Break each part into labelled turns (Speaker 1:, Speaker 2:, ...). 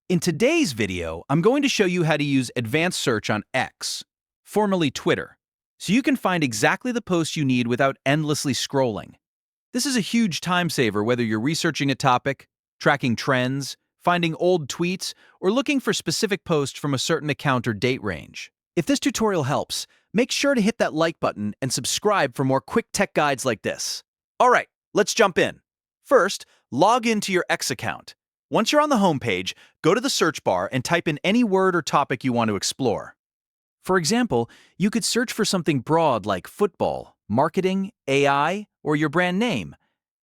Speaker 1: In today's video, I'm going to show you how to use advanced search on X, formerly Twitter, so you can find exactly the post you need without endlessly scrolling. This is a huge time saver whether you're researching a topic, tracking trends, finding old tweets, or looking for specific posts from a certain account or date range. If this tutorial helps, make sure to hit that like button and subscribe for more quick tech guides like this. All right, let's jump in. First, log into your X account. Once you're on the home page, go to the search bar and type in any word or topic you want to explore. For example, you could search for something broad like football, marketing, AI, or your brand name.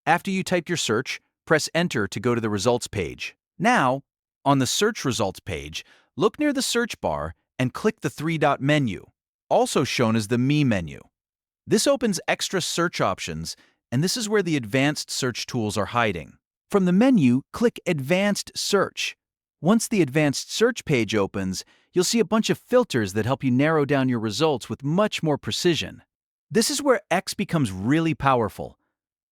Speaker 1: After you type your search, press Enter to go to the results page. Now, on the search results page, look near the search bar and click the three-dot menu, also shown as the Me menu. This opens extra search options, and this is where the advanced search tools are hiding. From the menu, click Advanced Search. Once the Advanced Search page opens, you'll see a bunch of filters that help you narrow down your results with much more precision. This is where X becomes really powerful,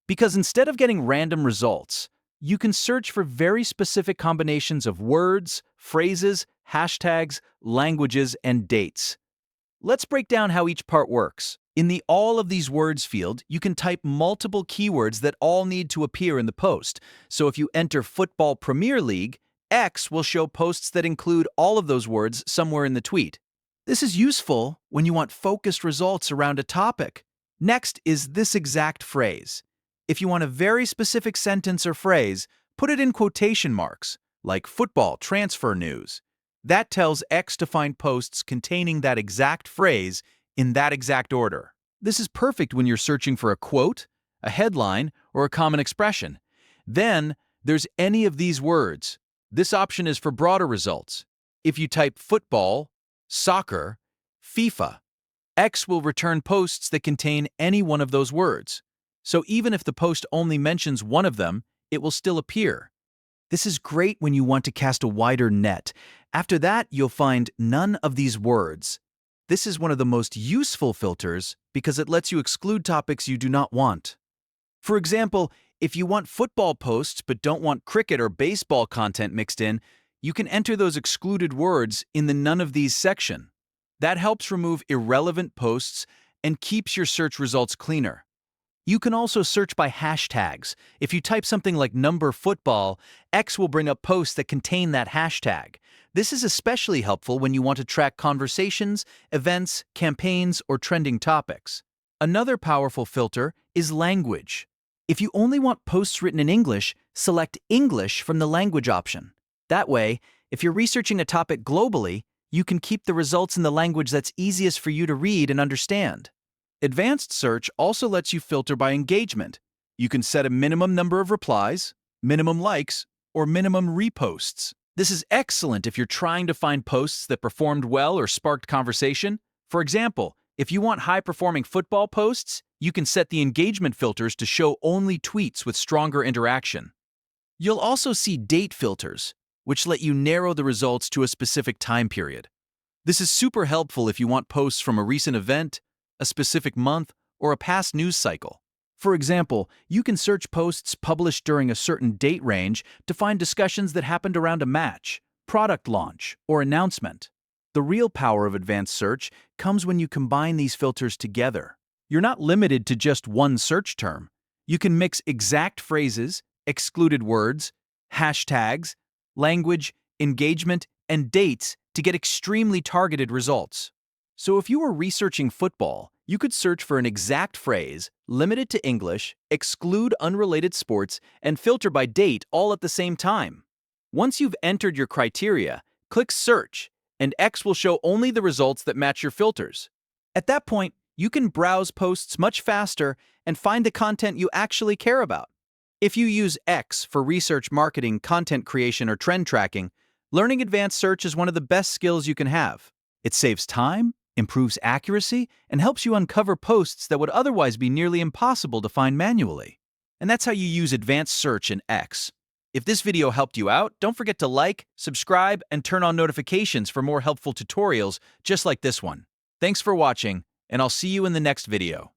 Speaker 1: because instead of getting random results, you can search for very specific combinations of words, phrases, hashtags, languages, and dates. Let's break down how each part works. In the All of these words field, you can type multiple keywords that all need to appear in the post. So if you enter Football Premier League, X will show posts that include all of those words somewhere in the tweet. This is useful when you want focused results around a topic. Next is this exact phrase. If you want a very specific sentence or phrase, put it in quotation marks, like football transfer news. That tells X to find posts containing that exact phrase in that exact order. This is perfect when you're searching for a quote, a headline, or a common expression. Then, there's any of these words. This option is for broader results. If you type football, soccer, FIFA, X will return posts that contain any one of those words. So even if the post only mentions one of them, it will still appear. This is great when you want to cast a wider net. After that, you'll find none of these words. This is one of the most useful filters because it lets you exclude topics you do not want. For example, if you want football posts but don't want cricket or baseball content mixed in, you can enter those excluded words in the None of These section. That helps remove irrelevant posts and keeps your search results cleaner. You can also search by hashtags. If you type something like number football, X will bring up posts that contain that hashtag. This is especially helpful when you want to track conversations, events, campaigns, or trending topics. Another powerful filter is language. If you only want posts written in English, select English from the language option. That way, if you're researching a topic globally, you can keep the results in the language that's easiest for you to read and understand. Advanced search also lets you filter by engagement. You can set a minimum number of replies, minimum likes, or minimum reposts. This is excellent if you're trying to find posts that performed well or sparked conversation. For example, if you want high-performing football posts, you can set the engagement filters to show only tweets with stronger interaction. You'll also see date filters, which let you narrow the results to a specific time period. This is super helpful if you want posts from a recent event, a specific month, or a past news cycle. For example, you can search posts published during a certain date range to find discussions that happened around a match, product launch, or announcement. The real power of advanced search comes when you combine these filters together. You're not limited to just one search term. You can mix exact phrases, excluded words, hashtags, language, engagement, and dates to get extremely targeted results. So if you were researching football, you could search for an exact phrase, limit it to English, exclude unrelated sports, and filter by date all at the same time. Once you've entered your criteria, click Search, and X will show only the results that match your filters. At that point, you can browse posts much faster and find the content you actually care about. If you use X for research, marketing, content creation, or trend tracking, learning advanced search is one of the best skills you can have. It saves time, improves accuracy, and helps you uncover posts that would otherwise be nearly impossible to find manually. And that's how you use advanced search in X. If this video helped you out, don't forget to like, subscribe, and turn on notifications for more helpful tutorials just like this one. Thanks for watching, and I'll see you in the next video.